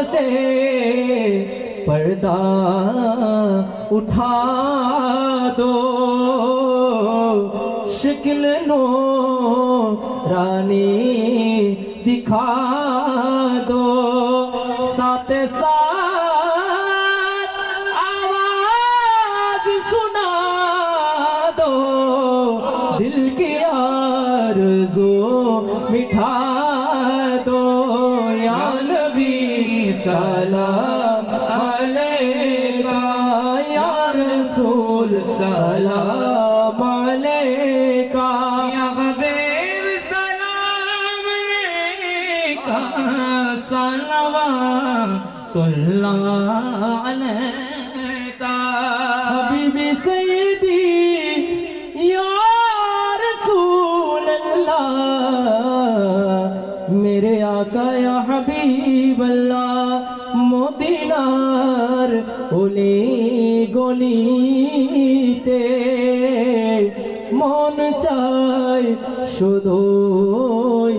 से पर्दा उठा दो, शिकल नूरानी दिखा दो, साथ साथ आवाज सुना दो, दिल की आरज़ू मिठा दो। या नबी सलाम अलैका, या रसूल सलाम अलैका, या हबीब सलाम अलैका, सलवातुल्लाह अलैका। हबीबी सैयदी या रसूल अल्लाह, मेरे आका या हबीब अल्लाह, মদিনার অলি গলিতে মন চায় শুধুই